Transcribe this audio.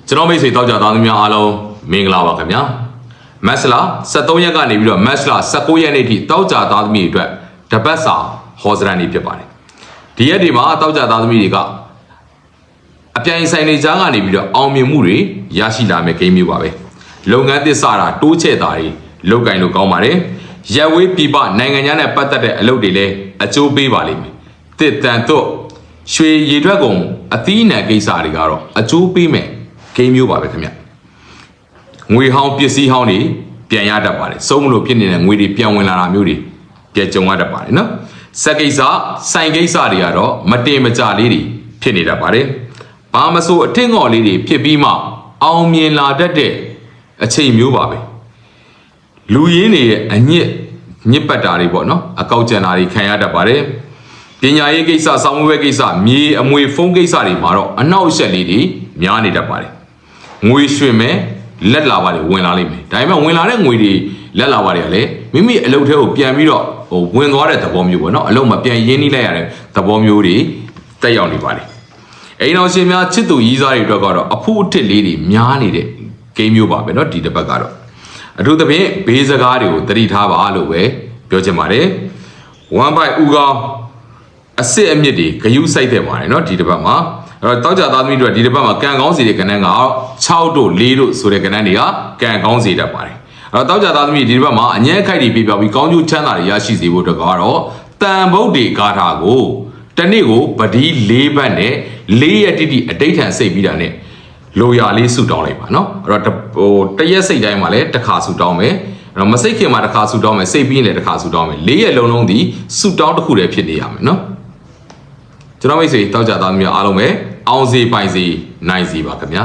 ကျွန်တော်မိတ်ဆွေတောက်ကြသားသမီးများအားလုံးမင်္ဂလာပါခင်ဗျာမက်စလာ73ရက်ကနေပြီးတော့မက်စလာ19ရက်နေ့ထိတောက်ကြသားသမီးတွေအတွက်တပတ်စာဟောစရန်နေဖြစ်ပါတယ်ဒီရက်ဒီမှာတောက်ကြသားသမီးတွေကအပြိုင်ဆိုင်နေကြားကနေပြီးတော့အောင်မြင်မှုတွေရရှိလာမယ့်ကိန်းမျိုးပါပဲလုပ်ငန်းသစ်စတာတိုးချဲ့တာတွေလုပ်ကင်လို့ကောင်းပါတယ်ရက်ဝေးပြပနိုင်ငံခြားနဲ့ပတ်သက်တဲ့အလုပ်တွေလည်းအကျိုးပေးပါလိမ့်မယ်တစ်တန်တော့ရွှေရည်ထွက်ကုန်အသီးအနှံကိစ္စတွေကတော့အကျိုးပေးမယ်ကိန်းမျိုးပါပဲခင်ဗျငွေဟောင်းပစ္စည်းဟောင်းတွေပြန်ရတတ်ပါတယ်စုံမလို့ဖြစ်နေတဲ့ငွေတွေပြန်ဝင်လာတာမျိုးတွေပြန်ကြုံရတတ်ပါတယ်နော်စက်ကိစ္စဆိုင်ကိစ္စတွေကတော့မတင်မကြလေးတွေဖြစ်နေတတ်ပါတယ်ဘာမဆိုအထင်ငေါ်လေးတွေဖြစ်ပြီးမှအောင်မြင်လာတတ်တဲ့အချိန်မျိုးပါပဲလူရင်းတွေရဲ့အညစ်ပတ်တာတွေပေါ့နော်အကောက်ကျန်တာတွေခံရတတ်ပါတယ်ပညာရေးကိစ္စဆောင်းမွေးကိစ္စမြေအမွေဖုံးကိစ္စတွေမှာတော့အနောက်အရှက်လေးတွေများနေတတ်ပါတယ်ငွေရွှင်မဲ့လက်လာပါတယ်ဝင်လာလိမ့်မယ်ဒါပေမဲ့ဝင်လာတဲ့ငွေတွေလက်လာပါတယ်ကလည်းမိမိအလုပ်ထဲကိုပြန်ပြီးတော့ဝင်သွားတဲ့သဘောမျိုးပေါ့နော်အလုပ်မှာပြန်ရင်းနှီးလိုက်ရတဲ့သဘောမျိုးတွေတက်ရောက်နေပါတယ်အိမ်တော်ရှင်များချစ်သူရီးစားတွေအတွက်ကတော့အဖို့အထစ်လေးတွေများနေတဲ့ဂိမ်းမျိုးပါပဲနော်ဒီတစ်ပတ်ကတော့အထူးသဖြင့်ဘေးစကားတွေကိုသတိထားပါလို့ပဲပြောချင်ပါတယ်1 byte ဥကောင်းအစစ်အမြစ်တွေဂယုစိုက်တဲ့ပါတယ်နော်ဒီတစ်ပတ်မှာအဲ့တော့တောက်ကြသားသမီးတို့ဒီတစ်ပတ်မှာကံကောင်းစီတဲ့ကဏ္ဍက6တို့4တို့ဆိုတဲ့ကဏ္ဍတွေကကံကောင်းစီတတ်ပါတယ်အဲ့တော့တောက်ကြသားသမီးဒီတစ်ပတ်မှာအငြဲခိုက်တွေပြပြောပြီးကောင်းကျိုးချမ်းသာတွေရရှိစေဖို့အတွက်ကတော့တန်ဗုဒ္ဓေဂါထာကိုတနေ့ကိုပတိ4ဘတ်နဲ့4ရက်တိတိအတိဋ္ဌံစိတ်ပြီးတာနဲ့လိုရာလေးဆူတောင်းလိုက်ပါနော်အဲ့တော့တရက်စိတ်တိုင်းမှာလည်းတစ်ခါဆူတောင်းမယ်အဲ့တော့မစိတ်ခင်မှာတစ်ခါဆူတောင်းမယ်စိတ်ပြီးရင်လည်းတစ်ခါဆူတောင်းမယ်4ရက်လုံးလုံးဒီဆူတောင်းတစ်ခုတည်းဖြစ်နေရမယ်နော်ကျွန်တော်မိတ်ဆွေတောက်ကြသားသမီးအားလုံးပဲအောင်စီပိုင်စီနိုင်စီပါခင်ဗျာ